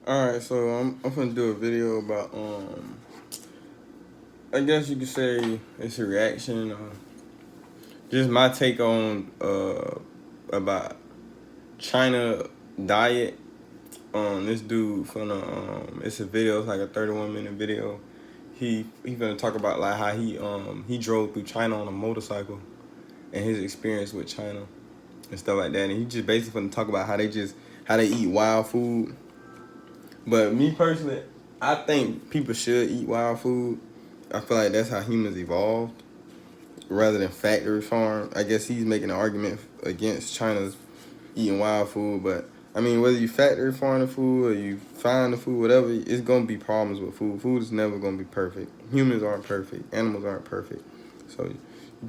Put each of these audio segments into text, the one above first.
Alright, so I'm gonna do a video about I guess you could say it's a reaction just my take on about China diet. This dude from it's a video, it's like a 31-minute video. He gonna talk about like how he drove through China on a motorcycle and his experience with China and stuff like that. And he just basically gonna talk about how they eat wild food. But me personally, I think people should eat wild food. I feel like that's how humans evolved, rather than factory farm. I guess he's making an argument against China's eating wild food, but I mean, whether you factory farm the food or you find the food, whatever, it's gonna be problems with food. Food is never gonna be perfect. Humans aren't perfect. Animals aren't perfect. So you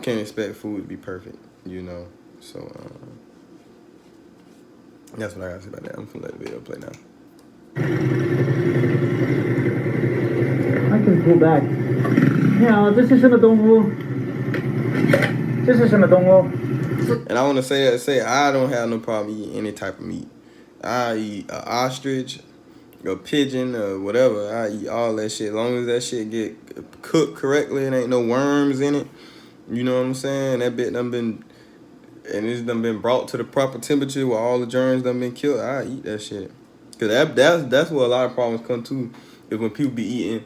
can't expect food to be perfect, you know. So that's what I gotta say about that. I'm gonna let the video play now. I can pull back. 你好，这是什么动物？这是什么动物？ And I want to say I don't have no problem eating any type of meat. I eat an ostrich, a pigeon, or whatever. I eat all that shit. As long as that shit get cooked correctly and ain't no worms in it. You know what I'm saying? That bit done been, and it's done been brought to the proper temperature where all the germs done been killed. I eat that shit. Cause that's where a lot of problems come to. Is when people be eating,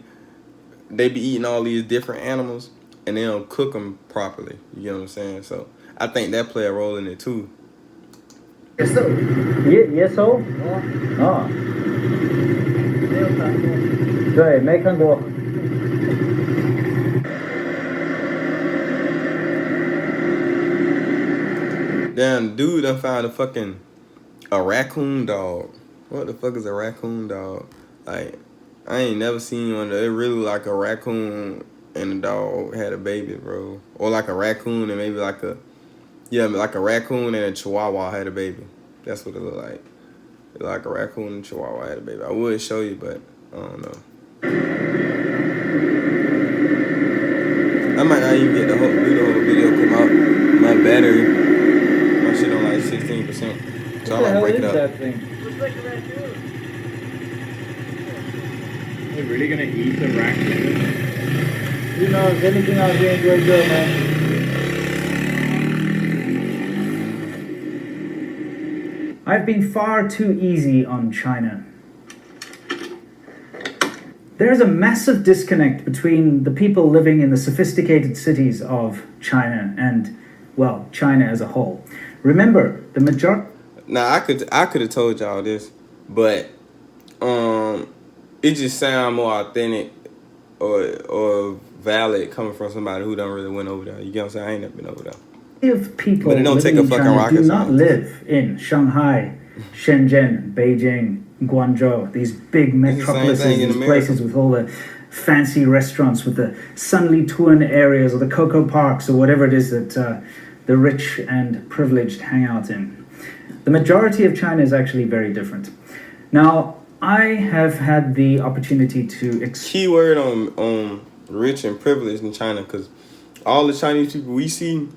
they be eating all these different animals and they don't cook them properly. You know what I'm saying? So I think that play a role in it too. Yes, sir. Yes, sir. 哦，对，没看过。Damn, dude done found a raccoon dog. What the fuck is a raccoon dog? Like, I ain't never seen one that really like a raccoon and a dog had a baby, bro. Or like a raccoon and maybe like a raccoon and a chihuahua had a baby. That's what it looked like. It looked like a raccoon and a chihuahua had a baby. I would show you, but I don't know. I might not even get do the whole video come out. My battery, my shit on like 16%. So I might break it up. That thing? Looks like a raccoon. Are they really gonna eat the raccoon? You know, if anything out here ain't very good, man. I've been far too easy on China. There's a massive disconnect between the people living in the sophisticated cities of China and, well, China as a whole. Remember, the majority... Now I could have told y'all this, but it just sound more authentic or valid coming from somebody who don't really went over there. You get what I'm saying? I ain't never been over there. of people But it don't living take a in fucking China rocket do not scientist. live in Shanghai, Shenzhen, Beijing, Guangzhou, these big metropolises, thing in these America. places with all the fancy restaurants, with the Sunli Tuan areas or the Cocoa Parks or whatever it is that the rich and privileged hang out in. The majority of China is actually very different. Now, I have had the opportunity to Keyword on rich and privileged in China, because all the Chinese people we see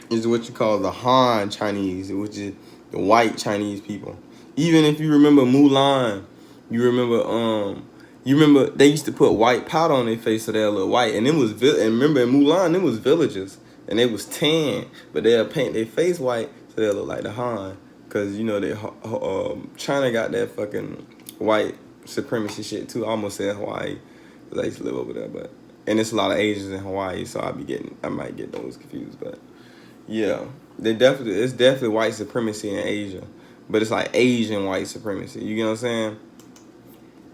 is what you call the Han Chinese, which is the white Chinese people. Even if you remember Mulan, you remember they used to put white powder on their face so they'll look white, and and remember in Mulan, it was villagers and they was tan, but they'll paint their face white so they'll look like the Han, because you know China got that fucking white supremacy shit too. I almost said Hawaii, because I used to live over there, and it's a lot of Asians in Hawaii, so I might get those confused, but yeah, it's definitely white supremacy in Asia, but it's like Asian white supremacy. You get what I'm saying?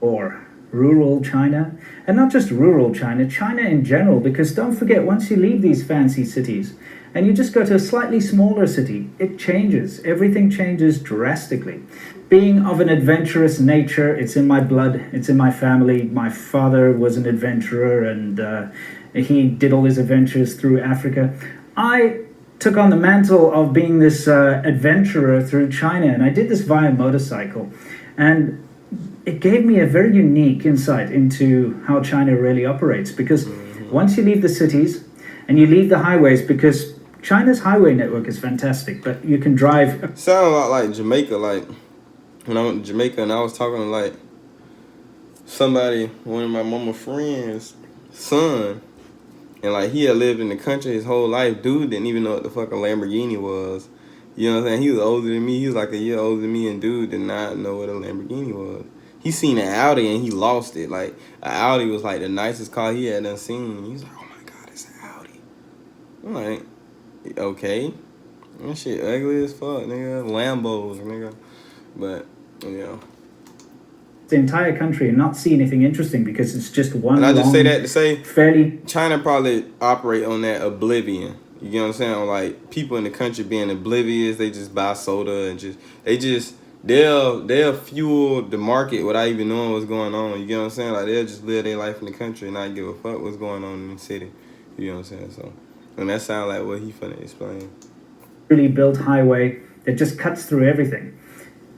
or rural China, and not just rural China, China in general, because don't forget, once you leave these fancy cities and you just go to a slightly smaller city, it changes. Everything changes drastically. Being of an adventurous nature, it's in my blood, it's in my family. My father was an adventurer, and he did all his adventures through Africa. I took on the mantle of being this adventurer through China, and I did this via motorcycle. And it gave me a very unique insight into how China really operates, because once you leave the cities and you leave the highways, because China's highway network is fantastic, but you can drive. Sound a lot like Jamaica. Like when I went to Jamaica and I was talking to like one of my mama friends' son, and like he had lived in the country his whole life. Dude didn't even know what the fuck a Lamborghini was. You know what I'm saying? He was older than me. He was like a year older than me, and dude did not know what a Lamborghini was. He seen an Audi and he lost it. Like an Audi was like the nicest car he had done seen. He was like, "Oh my god, it's an Audi." I'm like, okay, that shit ugly as fuck, nigga. Lambos, nigga. But yeah. The entire country and not see anything interesting because it's just one. And I just say that to say fairly China probably operate on that oblivion. You get what I'm saying? On like people in the country being oblivious, they just buy soda and they'll fuel the market without even knowing what's going on. You get what I'm saying? Like they'll just live their life in the country and not give a fuck what's going on in the city. You know what I'm saying? So, and that sounds like what he finna explain. really built highway that just cuts through everything.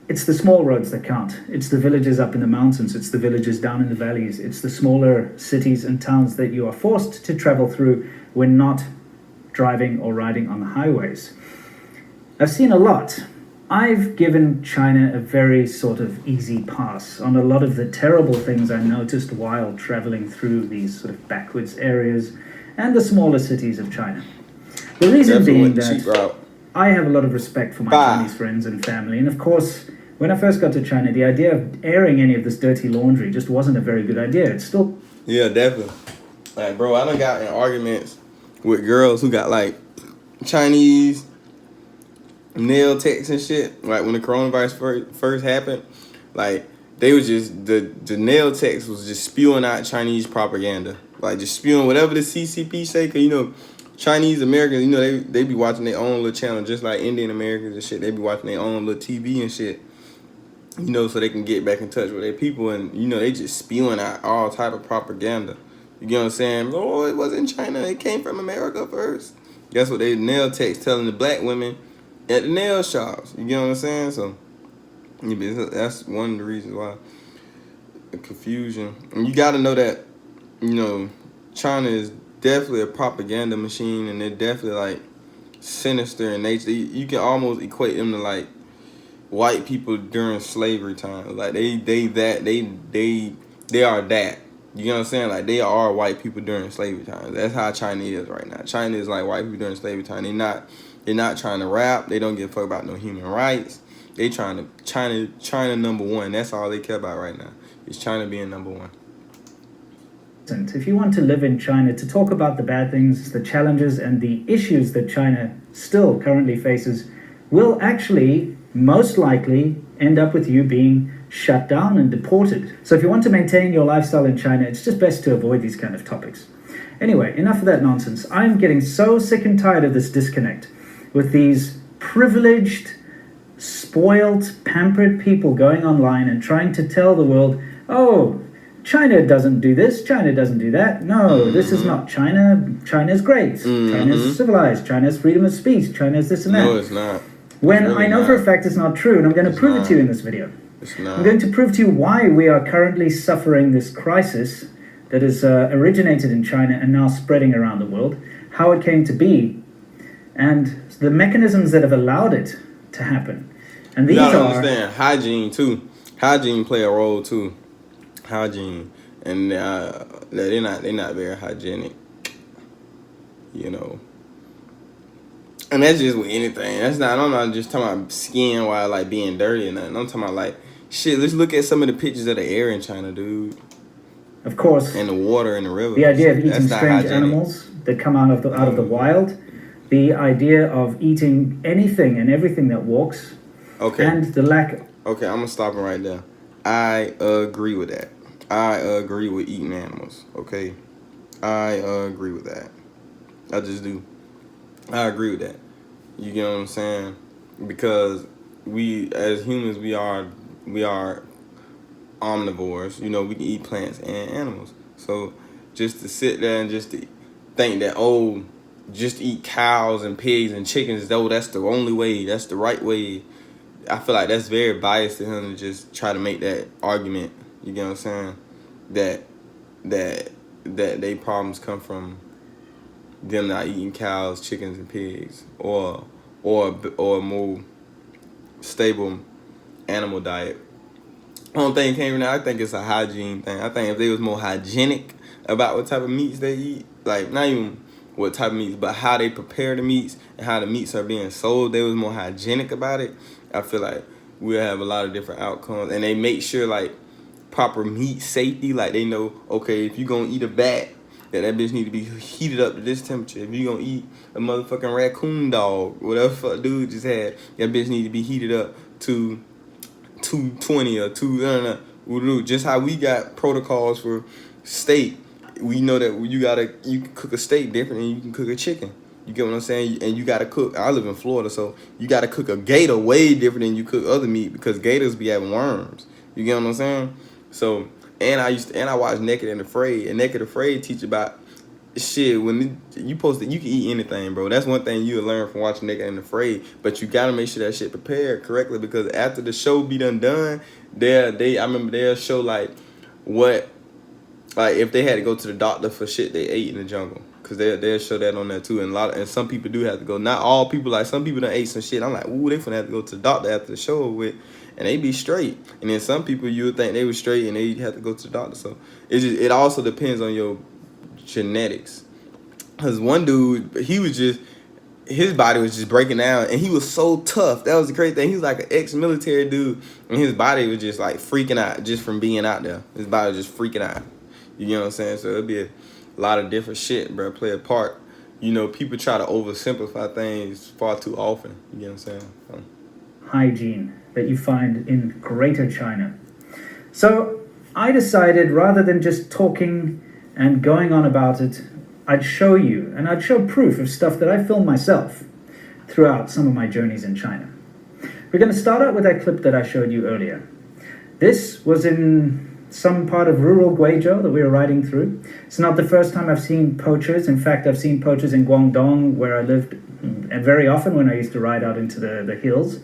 It's the small roads that count. It's the villages up in the mountains. It's the villages down in the valleys. It's the smaller cities and towns that you are forced to travel through when not driving or riding on the highways. I've seen a lot. I've given China a very sort of easy pass on a lot of the terrible things I noticed while traveling through these sort of backwards areas and the smaller cities of China. The reason being that I have a lot of respect for my Chinese friends and family, and of course, when I first got to China, the idea of airing any of this dirty laundry just wasn't a very good idea. It's still... Yeah, definitely. Like, bro, I done got in arguments with girls who got, like, Chinese nail techs and shit. Like, when the coronavirus first happened, like, they was just... The nail techs was just spewing out Chinese propaganda. Like, just spewing whatever the CCP say, because, you know... Chinese Americans, you know, they be watching their own little channel, just like Indian Americans and shit. They be watching their own little TV and shit, you know, so they can get back in touch with their people. And, you know, they just spewing out all type of propaganda. You get what I'm saying? Oh, it wasn't China. It came from America first. That's what they nail techs telling the black women at the nail shops. You get what I'm saying? So, that's one of the reasons why the confusion. And you got to know that, you know, China is definitely a propaganda machine, and they're definitely like sinister in nature. You can almost equate them to like white people during slavery time. Like they are that. You know what I'm saying? Like they are white people during slavery time. That's how China is right now. China is like white people during slavery time. They're not trying to rap. They don't give a fuck about no human rights. They trying to China number one. That's all they care about right now. Is China being number one. If you want to live in China, to talk about the bad things, the challenges, and the issues that China still currently faces, will actually most likely end up with you being shut down and deported. So if you want to maintain your lifestyle in China, it's just best to avoid these kind of topics. Anyway, enough of that nonsense. I'm getting so sick and tired of this disconnect with these privileged, spoiled, pampered people going online and trying to tell the world, oh, China doesn't do this, China doesn't do that. No, this is not China. China's great. China's civilized. China's freedom of speech. China's this and that. No, it's not. When really I know for a fact it's not true, and I'm going to prove it to you in this video. It's not. I'm going to prove to you why we are currently suffering this crisis that has originated in China and now spreading around the world, how it came to be, and the mechanisms that have allowed it to happen. And these you gotta understand hygiene too. Hygiene play a role too. Hygiene, and they're not very hygienic, you know. And that's just with anything. I'm not just talking about skin while like being dirty and nothing. I'm talking about like shit. Let's look at some of the pictures of the air in China, dude. Of course. And the water in the river. The idea of eating strange animals that come out of the wild. The idea of eating anything and everything that walks. Okay. And the lack. Okay, I'm gonna stop it right there. I agree with that. I agree with eating animals, okay? I agree with that. I just do. I agree with that. You get what I'm saying? Because we, as humans, we are omnivores. You know, we can eat plants and animals. So just to sit there and just to think that, oh, just eat cows and pigs and chickens, though, that's the only way, that's the right way. I feel like that's very biased to him to just try to make that argument. You get what I'm saying? That they problems come from them not eating cows, chickens, and pigs, or a more stable animal diet. I don't think it came from that. I think it's a hygiene thing. I think if they was more hygienic about what type of meats they eat, like not even what type of meats, but how they prepare the meats and how the meats are being sold, they was more hygienic about it. I feel like we'll have a lot of different outcomes, and they make sure like proper meat safety. Like they know, okay, if you gonna eat a bat, that bitch need to be heated up to this temperature. If you gonna eat a motherfucking raccoon dog, whatever fuck dude just had, that bitch need to be heated up to 220 or just how we got protocols for steak. We know that you can cook a steak different than you can cook a chicken. You get what I'm saying? And you gotta cook. I live in Florida, so you gotta cook a gator way different than you cook other meat because gators be having worms. You get what I'm saying? So and I watched Naked and Afraid, and Naked and Afraid teach about shit when you can eat anything, bro. That's one thing you'll learn from watching Naked and Afraid. But you gotta make sure that shit prepared correctly because after the show be done, I remember they'll show like what, like if they had to go to the doctor for shit they ate in the jungle, because they'll show that on there too. And some people do have to go. Not all people, like some people done ate some shit. I'm like, ooh, they finna have to go to the doctor after the show with, and they be straight. And then some people you would think they were straight and they have to go to the doctor. So it also depends on your genetics. Cause one dude, his body was just breaking down, and he was so tough. That was the crazy thing. He was like an ex-military dude, and his body was just like freaking out just from being out there. His body was just freaking out. You know what I'm saying? So it'll be a lot of different shit, bro, play a part. You know, people try to oversimplify things far too often. You know what I'm saying? Hygiene that you find in Greater China. So I decided rather than just talking and going on about it, I'd show you, and I'd show proof of stuff that I filmed myself throughout some of my journeys in China. We're going to start out with that clip that I showed you earlier. This was in some part of rural Guizhou that we were riding through. It's not the first time I've seen poachers. In fact, I've seen poachers in Guangdong, where I lived very often when I used to ride out into the hills.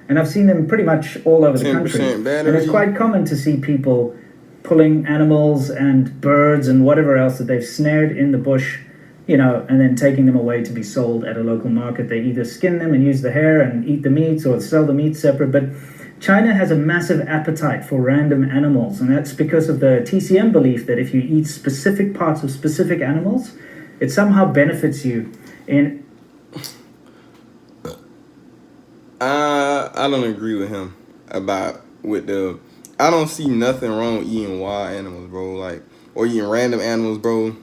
And I've seen them pretty much all over the country. And it's quite common to see people pulling animals and birds and whatever else that they've snared in the bush, you know, and then taking them away to be sold at a local market. They either skin them and use the hair and eat the meats, or sell the meat separate. But China has a massive appetite for random animals, and that's because of the TCM belief that if you eat specific parts of specific animals, it somehow benefits you in... I don't agree with him I don't see nothing wrong with eating wild animals, bro, like, or eating random animals, bro.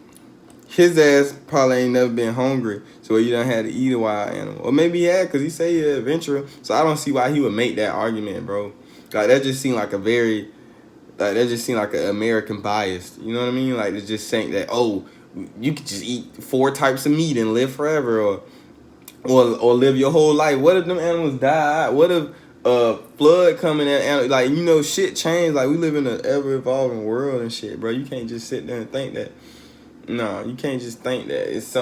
His ass probably ain't never been hungry, so he done had to eat a wild animal. Or maybe he had, because he say he's an adventurer, so I don't see why he would make that argument, bro. Like, that just seemed like an American bias, you know what I mean? Like, it's just saying that, oh, you could just eat 4 types of meat and live forever, or live your whole life. What if them animals die? What if flood coming in? Like, you know, shit changed. Like, we live in an ever-evolving world and shit, bro. You can't just sit there and think that. No, you can't just think that it's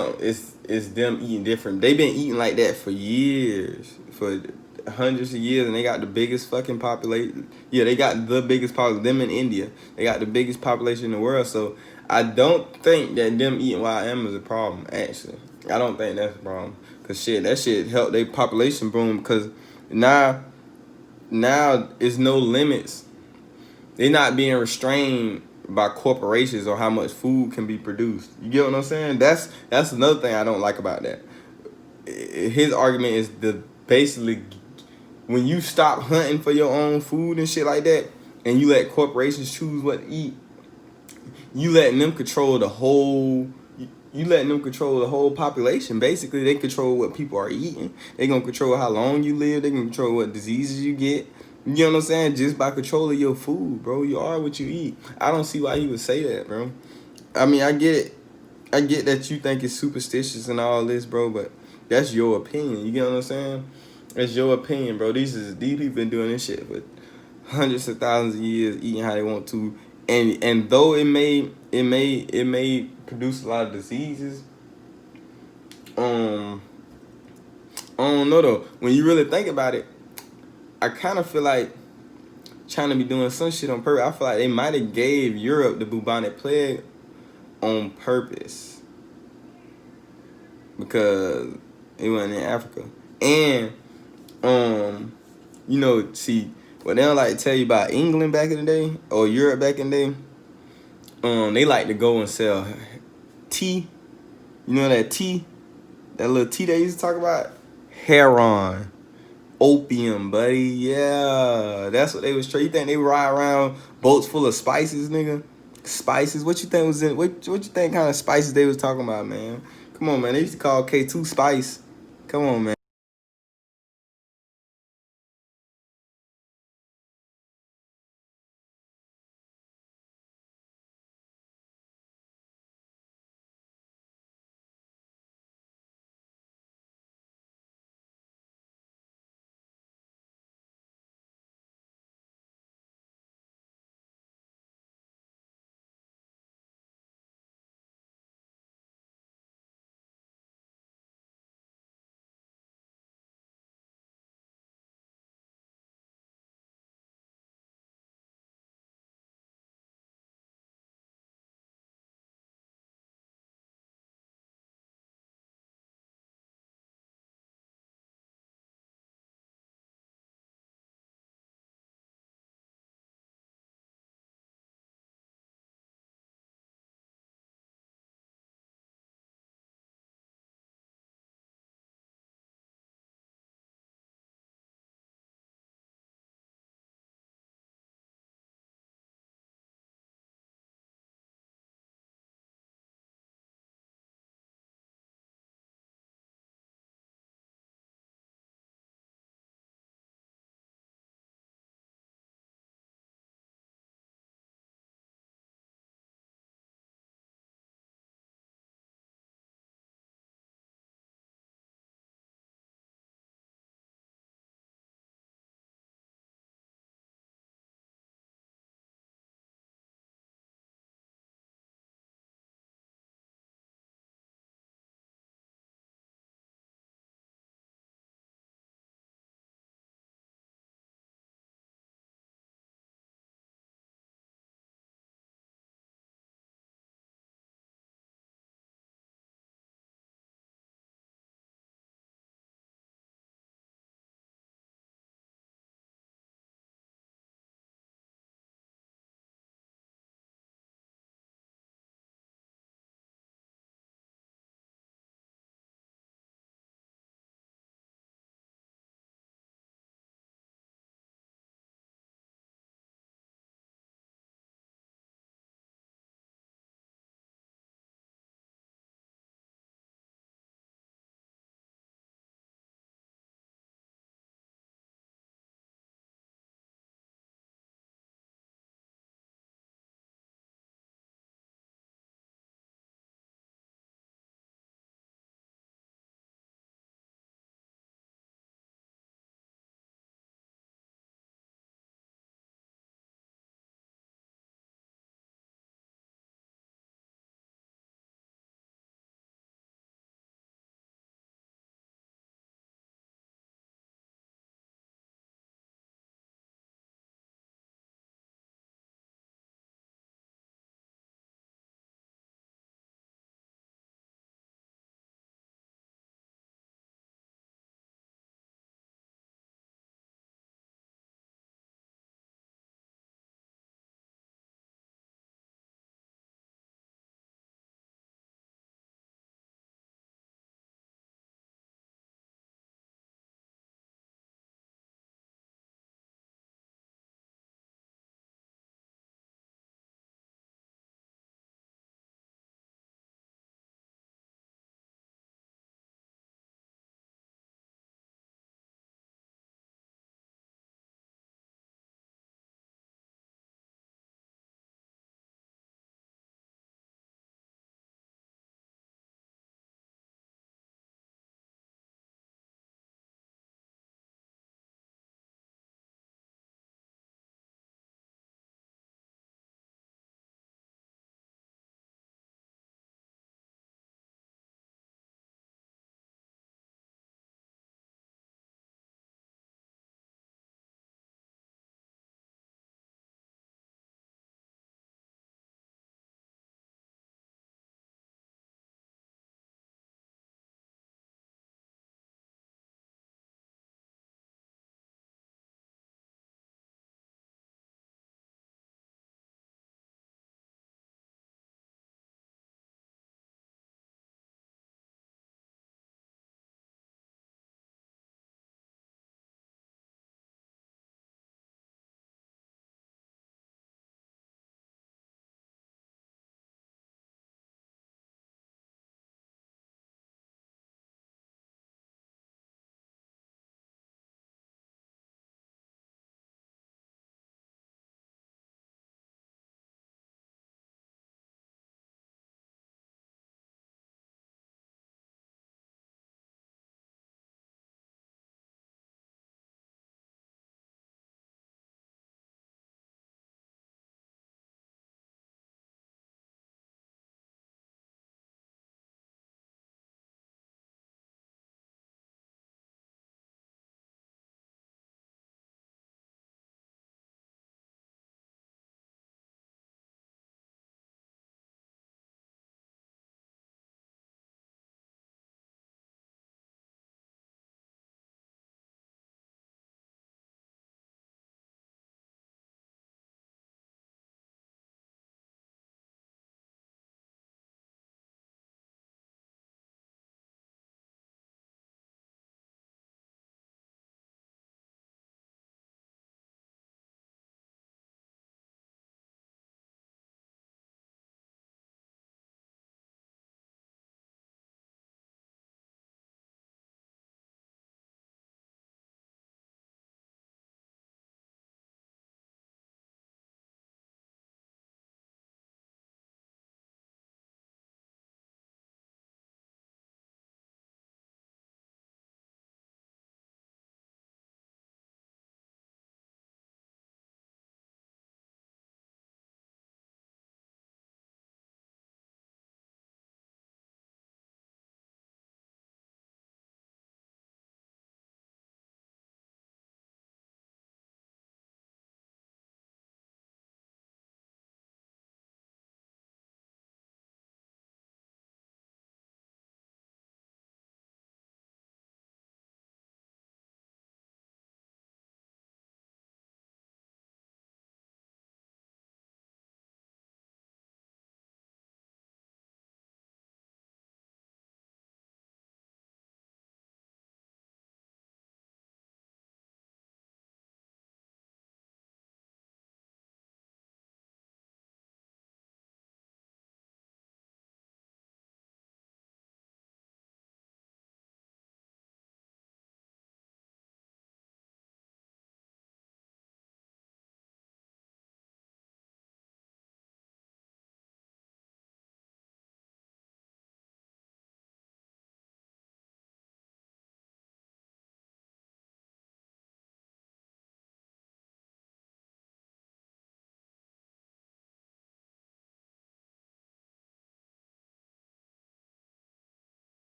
them eating different. They've been eating like that for years, for hundreds of years, and they got the biggest fucking population. Yeah, they got the biggest population. Them in India, they got the biggest population in the world. So I don't think that them eating wild animals is a problem. Actually, I don't think that's a problem. Cause that shit helped their population boom. Because now it's no limits. They're not being restrained by corporations or how much food can be produced. You get what I'm saying? That's another thing I don't like about that. His argument is basically when you stop hunting for your own food and shit like that, and you let corporations choose what to eat, you letting them control the whole. You letting them control the whole population. Basically, they control what people are eating. They gonna control how long you live. They gonna control what diseases you get. You know what I'm saying? Just by controlling your food, bro. You are what you eat. I don't see why he would say that, bro. I mean, I get it. I get that you think it's superstitious and all this, bro, but that's your opinion. You get what I'm saying? That's your opinion, bro. These people been doing this shit for hundreds of thousands of years, eating how they want to. And though it may produce a lot of diseases, I don't know though. When you really think about it, I kind of feel like China be doing some shit on purpose. I feel like they might have gave Europe the bubonic plague on purpose because it wasn't in Africa. And you know, see, But they don't like to tell you about England back in the day or Europe back in the day. They like to go and sell tea. You know that tea? That little tea they used to talk about? Heroin. Opium, buddy. Yeah. That's what they was trading. You think they ride around boats full of spices, nigga? Spices? What you think was in what you think kind of spices they was talking about, man? Come on, man. They used to call K2 Spice. Come on, man.